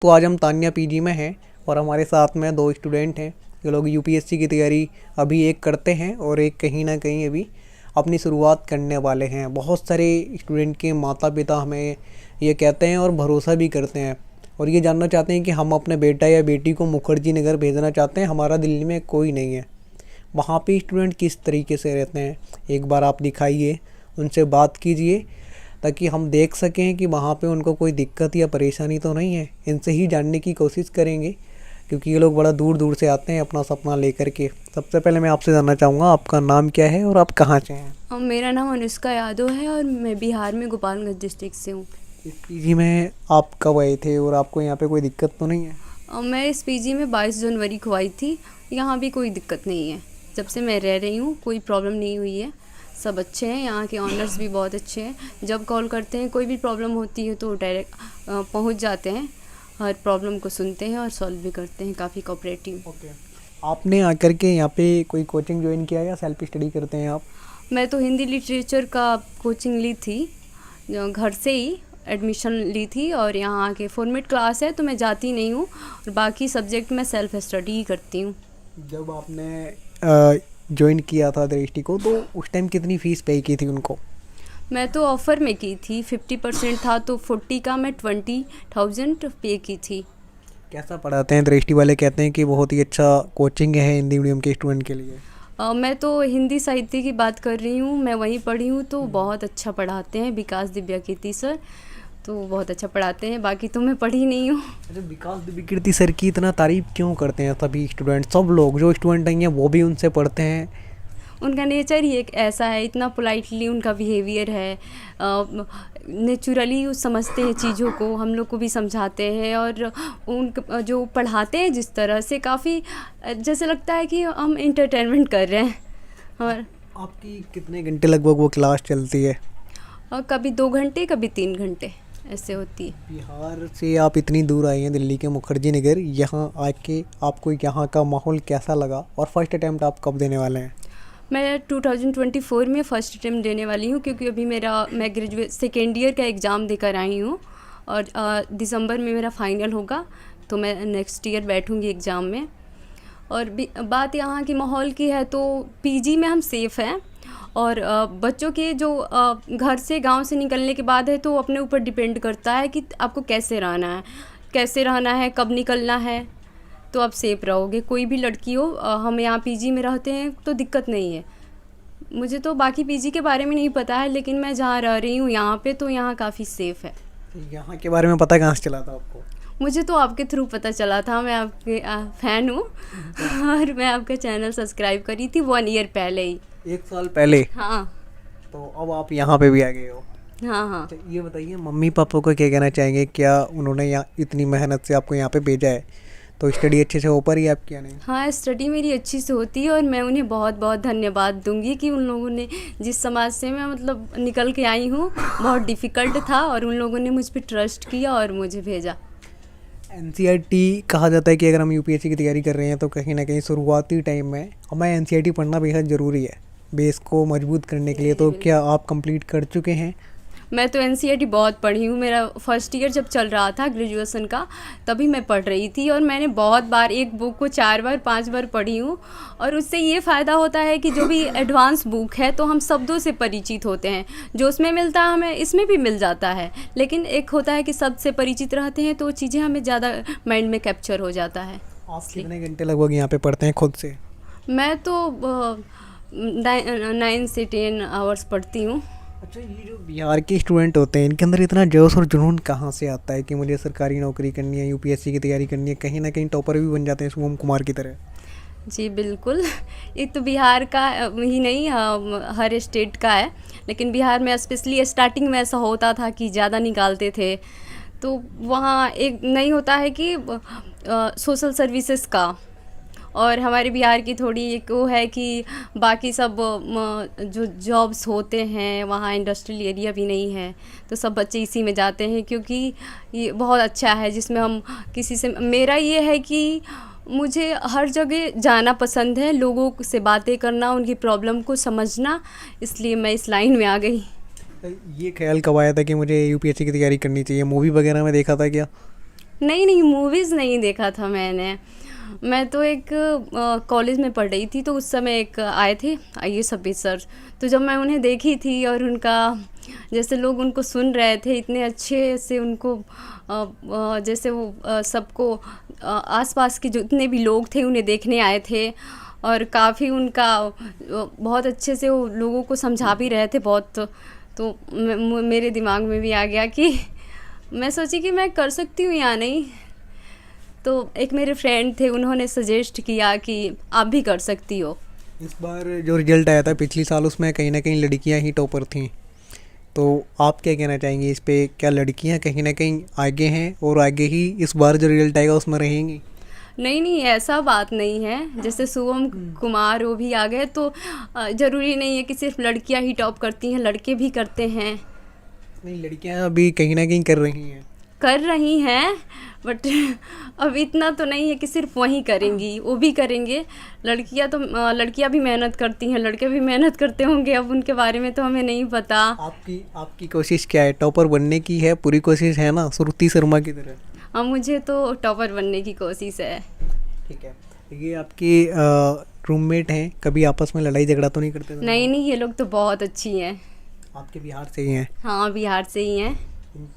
तो आज हम तान्या पीजी में हैं और हमारे साथ में दो स्टूडेंट हैं। ये लोग यूपीएससी की तैयारी अभी एक करते हैं और एक कहीं ना कहीं अभी अपनी शुरुआत करने वाले हैं। बहुत सारे स्टूडेंट के माता पिता हमें ये कहते हैं और भरोसा भी करते हैं और ये जानना चाहते हैं कि हम अपने बेटा या बेटी को मुखर्जी नगर भेजना चाहते हैं, हमारा दिल्ली में कोई नहीं है। वहाँ पे स्टूडेंट किस तरीके से रहते हैं एक बार आप दिखाइए, उनसे बात कीजिए ताकि हम देख सकें कि वहाँ पे उनको कोई दिक्कत या परेशानी तो नहीं है। इनसे ही जानने की कोशिश करेंगे क्योंकि ये लोग बड़ा दूर दूर से आते हैं अपना सपना लेकर के। सबसे पहले मैं आपसे जानना चाहूँगा आपका नाम क्या है और आप कहाँ से हैं? मेरा नाम अनुष्का यादव है और मैं बिहार में गोपालगंज डिस्ट्रिक्ट से हूँ। इस पीजी में आप कब आए थे और आपको यहाँ पे कोई दिक्कत तो नहीं है? मैं इस पीजी में 22 जनवरी को आई थी। यहाँ भी कोई दिक्कत नहीं है, जब से मैं रह रही हूँ कोई प्रॉब्लम नहीं हुई है। सब अच्छे हैं, यहाँ के ऑनर्स भी बहुत अच्छे हैं। जब कॉल करते हैं कोई भी प्रॉब्लम होती है तो डायरेक्ट पहुँच जाते हैं, हर प्रॉब्लम को सुनते हैं और सॉल्व भी करते हैं, काफ़ी कोऑपरेटिव। ओके, आपने आकर के यहाँ पे कोई कोचिंग ज्वाइन किया या सेल्फ स्टडी करते हैं आप? मैं तो हिंदी लिटरेचर का कोचिंग ली थी, घर से ही एडमिशन ली थी और यहाँ आके फॉर्मेट क्लास है तो मैं जाती नहीं हूँ और बाकी सब्जेक्ट मैं सेल्फ स्टडी ही करती हूँ। जब आपने ज्वाइन किया था दृष्टि को तो उस टाइम कितनी फ़ीस पे की थी उनको? मैं तो ऑफ़र में की थी, 50% था तो 40 का मैं 20,000 पे की थी। कैसा पढ़ाते हैं दृष्टि वाले? कहते हैं कि बहुत ही अच्छा कोचिंग है हिंदी मीडियम के स्टूडेंट के लिए। मैं तो हिंदी साहित्य की बात कर रही हूँ, मैं वहीं पढ़ी हूँ तो बहुत अच्छा पढ़ाते हैं विकास दिव्याकीर्ति सर, तो बहुत अच्छा पढ़ाते हैं। बाकी तो मैं पढ़ी नहीं हूँ। अच्छा, विकास दिव्याकीर्ति सर की इतना तारीफ क्यों करते हैं सभी स्टूडेंट? सब लोग जो स्टूडेंट नहीं है वो भी उनसे पढ़ते हैं। उनका नेचर ही एक ऐसा है, इतना पोलाइटली उनका बिहेवियर है, नेचुरली समझते हैं चीज़ों को, हम लोग को भी समझाते हैं और उन जो पढ़ाते हैं जिस तरह से काफ़ी जैसे लगता है कि हम इंटरटेनमेंट कर रहे हैं। और आपकी कितने घंटे लगभग वो क्लास चलती है? कभी 2 घंटे कभी 3 घंटे ऐसे होती है। बिहार से आप इतनी दूर आए हैं दिल्ली के मुखर्जी नगर, यहाँ आके आपको यहाँ का माहौल कैसा लगा और फर्स्ट अटैम्प्ट आप कब देने वाले हैं? मैं 2024 में फ़र्स्ट अटेम्प्ट देने वाली हूँ क्योंकि अभी मैं ग्रेजुएट सेकेंड ईयर का एग्ज़ाम देकर आई हूँ और दिसंबर में मेरा फाइनल होगा तो मैं नेक्स्ट ईयर बैठूँगी एग्ज़ाम में। और बात यहाँ की माहौल की है तो पीजी में हम सेफ़ हैं और बच्चों के जो घर से गांव से निकलने के बाद है तो अपने ऊपर डिपेंड करता है कि आपको कैसे रहना है, कब निकलना है, तो आप सेफ रहोगे। कोई भी लड़की हो, हम यहाँ पीजी में रहते हैं तो दिक्कत नहीं है। मुझे तो बाकी पीजी के बारे में नहीं पता है लेकिन मैं जहाँ रह रही हूँ यहाँ पे तो यहाँ काफ़ी सेफ़ है। यहाँ के बारे में पता कहाँ से चला था आपको? मुझे तो आपके थ्रू पता चला था, मैं आपके फ़ैन हूँ और मैं आपका चैनल सब्सक्राइब करी थी 1 ईयर पहले ही। 1 साल पहले? हाँ। तो अब आप यहाँ पे भी आ गए हो? हाँ हाँ। तो ये बताइए मम्मी पापा को क्या कहना चाहेंगे? क्या उन्होंने यहाँ इतनी मेहनत से आपको यहाँ पे भेजा है तो स्टडी अच्छे से हो पा रही है आपकी या नहीं? हाँ, स्टडी मेरी अच्छी से होती है और मैं उन्हें बहुत बहुत धन्यवाद दूंगी कि उन लोगों ने जिस समाज से मैं मतलब निकल के आई हूँ बहुत डिफ़िकल्ट था और उन लोगों ने मुझ पर ट्रस्ट किया और मुझे भेजा। एनसीईआरटी कहा जाता है कि अगर हम यूपीएससी की तैयारी कर रहे हैं तो कहीं ना कहीं शुरुआती टाइम में हमें एनसीईआरटी पढ़ना बेहद ज़रूरी है बेस को मजबूत करने के लिए। तो क्या आप कंप्लीट कर चुके हैं? मैं तो एनसीईआरटी बहुत पढ़ी हूँ। मेरा फर्स्ट ईयर जब चल रहा था ग्रेजुएशन का तभी मैं पढ़ रही थी और मैंने बहुत बार एक बुक को 4 बार 5 बार पढ़ी हूँ और उससे ये फ़ायदा होता है कि जो भी एडवांस बुक है तो हम शब्दों से परिचित होते हैं, जो उसमें मिलता है हमें इसमें भी मिल जाता है। लेकिन एक होता है कि शब्द से परिचित रहते हैं तो चीज़ें हमें ज़्यादा माइंड में कैप्चर हो जाता है। आप कितने घंटे लगभग यहाँ पे पढ़ते हैं खुद से? मैं तो 9 से 10 आवर्स पढ़ती हूँ। अच्छा, ये जो बिहार के स्टूडेंट होते हैं इनके अंदर इतना जोश और जुनून कहाँ से आता है कि मुझे सरकारी नौकरी करनी है, यूपीएससी की तैयारी करनी है? कहीं ना कहीं टॉपर भी बन जाते हैं शुभम कुमार की तरह। जी बिल्कुल, ये तो बिहार का ही नहीं हर स्टेट का है, लेकिन बिहार में स्पेशली स्टार्टिंग में ऐसा होता था कि ज़्यादा निकालते थे। तो वहाँ एक नहीं होता है कि सोशल सर्विसेज का, और हमारे बिहार की थोड़ी एक वो है कि बाकी सब जो जॉब्स होते हैं वहाँ इंडस्ट्रियल एरिया भी नहीं है तो सब बच्चे इसी में जाते हैं क्योंकि ये बहुत अच्छा है जिसमें हम किसी से, मेरा ये है कि मुझे हर जगह जाना पसंद है, लोगों से बातें करना, उनकी प्रॉब्लम को समझना, इसलिए मैं इस लाइन में आ गई। ये ख्याल कब आया था कि मुझे यूपीएससी की तैयारी करनी चाहिए? मूवी वगैरह में देखा था क्या? नहीं नहीं, मूवीज़ नहीं देखा था मैंने। मैं तो एक कॉलेज में पढ़ रही थी, तो उस समय एक आए थे आईएएस ऑफिसर। तो जब मैं उन्हें देखी थी और उनका जैसे लोग उनको सुन रहे थे इतने अच्छे से उनको जैसे वो सबको आसपास के जितने भी लोग थे उन्हें देखने आए थे, और काफ़ी उनका बहुत अच्छे से वो लोगों को समझा भी रहे थे बहुत। तो मेरे दिमाग में भी आ गया कि मैं सोची कि मैं कर सकती हूँ या नहीं। तो एक मेरे फ्रेंड थे, उन्होंने सजेस्ट किया कि आप भी कर सकती हो। इस बार जो रिजल्ट आया था पिछले साल, उसमें कहीं ना कहीं लड़कियां ही टॉपर थीं, तो आप क्या कहना चाहेंगे इस पे? क्या लड़कियां कहीं ना कहीं आगे हैं और आगे ही इस बार जो रिजल्ट आएगा उसमें रहेंगी? नहीं नहीं, ऐसा बात नहीं है। जैसे शुभम कुमार वो भी आ गए, तो ज़रूरी नहीं है कि सिर्फ लड़कियां ही टॉप करती हैं, लड़के भी करते हैं। नहीं, लड़कियां अभी कहीं ना कहीं कर रही हैं, बट अब इतना तो नहीं है कि सिर्फ वही करेंगी, वो भी करेंगे। लड़कियां भी मेहनत करती हैं, लड़के भी मेहनत करते होंगे, अब उनके बारे में तो हमें नहीं पता। आपकी कोशिश क्या है? टॉपर बनने की है? पूरी कोशिश है ना, श्रुति शर्मा की तरह? हाँ, मुझे तो टॉपर बनने की कोशिश है। ठीक है। ये आपकी रूममेट हैं, कभी आपस में लड़ाई झगड़ा तो नहीं करते? नहीं नहीं, ये लोग तो बहुत अच्छी हैं। आपके बिहार से ही हैं? हाँ, बिहार से ही हैं।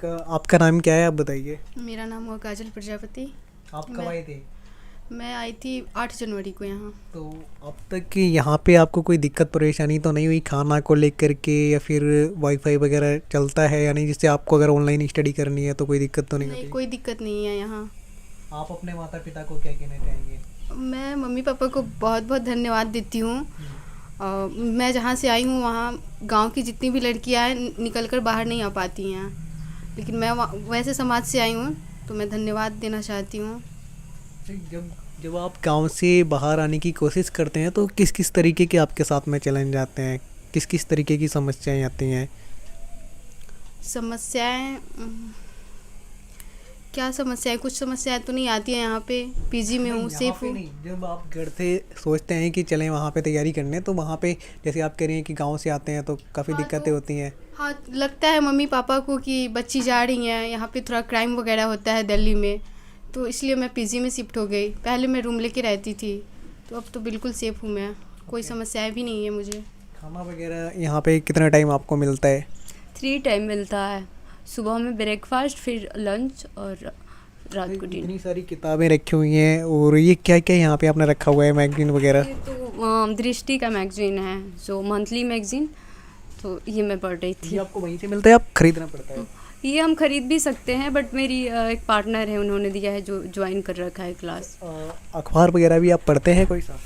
आपका नाम क्या है, आप बताइए। मेरा नाम हुआ काजल प्रजापति। आप कब आए थे? मैं आई थी 8 जनवरी को यहाँ। तो अब तक कि यहाँ पे आपको कोई दिक्कत परेशानी तो नहीं हुई खाना को लेकर के, या फिर वाईफाई वगैरह चलता है या नहीं, जिससे आपको अगर ऑनलाइन स्टडी करनी है तो कोई दिक्कत तो नहीं होती? कोई दिक्कत नहीं है यहाँ। आप अपने माता पिता को क्या कहना चाहेंगे? मैं मम्मी पापा को बहुत बहुत धन्यवाद देती हूँ। मैं जहाँ से आई हूँ वहाँ गांव की जितनी भी लड़कियाँ हैं निकल कर बाहर नहीं आ पाती हैं, लेकिन मैं वैसे समाज से आई हूँ तो मैं धन्यवाद देना चाहती हूँ। जब आप गांव से बाहर आने की कोशिश करते हैं तो किस किस तरीके के आपके साथ में चैलेंज आते हैं? किस किस तरीके की समस्याएं आती हैं? समस्याएं क्या समस्याएं? कुछ समस्याएं तो नहीं आती हैं। यहाँ पे पीजी में हूँ, सेफ हूँ। जब आप घर से सोचते हैं कि चलें वहाँ पे तैयारी करने, तो वहाँ पे जैसे आप कह रही हैं कि गांव से आते हैं तो काफ़ी दिक्कतें होती हैं। हाँ, लगता है मम्मी पापा को कि बच्ची जा रही हैं, यहाँ पे थोड़ा क्राइम वगैरह होता है दिल्ली में, तो इसलिए मैं पीजी में शिफ्ट हो गई। पहले मैं रूम लेके रहती थी, तो अब तो बिल्कुल सेफ़ हूँ मैं। कोई समस्याएं भी नहीं है मुझे। खाना वगैरह यहाँ पे कितना टाइम आपको मिलता है? 3 टाइम मिलता है, सुबह में ब्रेकफास्ट, फिर लंच और रात को डिनर। इतनी सारी किताबें रखी हुई हैं, और ये क्या क्या यहाँ पे आपने रखा हुआ है, मैगजीन वगैरह? ये तो दृष्टि का मैगजीन है, जो मंथली मैगजीन, तो ये मैं पढ़ रही थी। ये आपको वहीं से मिलता है, आप खरीदना पड़ता है? ये हम खरीद भी सकते हैं, बट मेरी एक पार्टनर है, उन्होंने दिया है, जो ज्वाइन कर रखा है क्लास। अखबार वगैरह भी आप पढ़ते हैं कोई सा?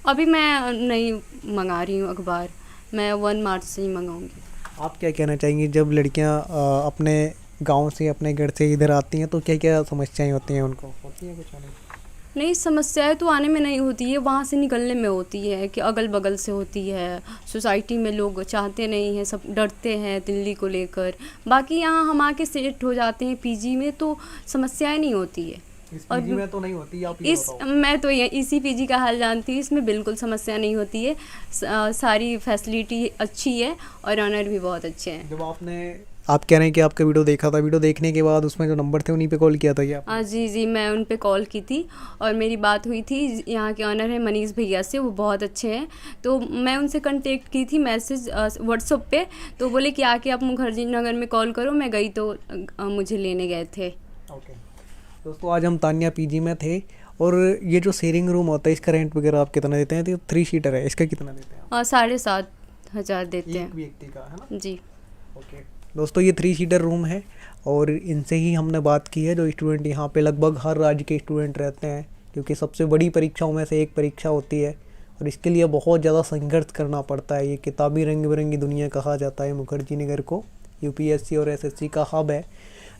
अभी मैं नहीं मंगा रही हूँ अखबार, मैं 1 मार्च से ही मंगाऊंगी। आप क्या कहना चाहेंगी, जब लड़कियां अपने गांव से, अपने घर से इधर आती हैं तो क्या क्या समस्याएं होती हैं उनको? होती हैं कुछ? नहीं, समस्याएं तो आने में नहीं होती है, वहाँ से निकलने में होती है कि अगल बगल से होती है। सोसाइटी में लोग चाहते नहीं हैं, सब डरते हैं दिल्ली को लेकर। बाकी यहाँ हम आके सेट हो जाते हैं पीजी में, तो समस्याएं नहीं होती है। इस पीजी में तो नहीं होती? आप ये बताओ। मैं तो इसी पीजी का हाल जानती हूँ, इसमें बिल्कुल समस्या नहीं होती है। सारी फैसिलिटी अच्छी है और ऑनर भी बहुत अच्छे हैं। जब आप कह रहे हैं कि आपका वीडियो देखा था, वीडियो देखने के बाद उसमें जो नंबर थे उन्हीं पे कॉल किया था क्या? हाँ जी, मैं उन पे कॉल की थी और मेरी बात हुई थी। यहाँ के ऑनर है मनीष भैया से, वो बहुत अच्छे हैं, तो मैं उनसे कांटेक्ट की थी मैसेज व्हाट्सएप पे, तो बोले कि आके आप मुखर्जी नगर में कॉल करो। मैं गई तो मुझे लेने गए थे। ओके दोस्तों, आज हम तानिया पीजी में थे, और ये जो शेयरिंग रूम होता है इसका रेंट वगैरह आप कितना देते हैं? तो 3 सीटर है, इसका कितना देते हैं? 7,500 देते हैं, एक व्यक्ति का, है ना जी। ओके दोस्तों, ये 3 सीटर रूम है, और इनसे ही हमने बात की है। जो स्टूडेंट यहाँ पे लगभग हर राज्य के स्टूडेंट रहते हैं, क्योंकि सबसे बड़ी परीक्षाओं में से एक परीक्षा होती है, और इसके लिए बहुत ज़्यादा संघर्ष करना पड़ता है। ये किताबी रंग बिरंगी दुनिया कहा जाता है मुखर्जी नगर को। यूपीएससी और एसएससी का हब है।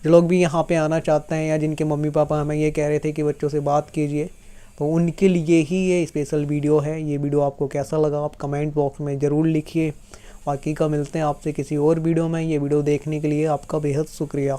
जो लोग भी यहाँ पे आना चाहते हैं, या जिनके मम्मी पापा हमें ये कह रहे थे कि बच्चों से बात कीजिए, तो उनके लिए ही ये स्पेशल वीडियो है। ये वीडियो आपको कैसा लगा आप कमेंट बॉक्स में ज़रूर लिखिए। बाकी का मिलते हैं आपसे किसी और वीडियो में। ये वीडियो देखने के लिए आपका बेहद शुक्रिया।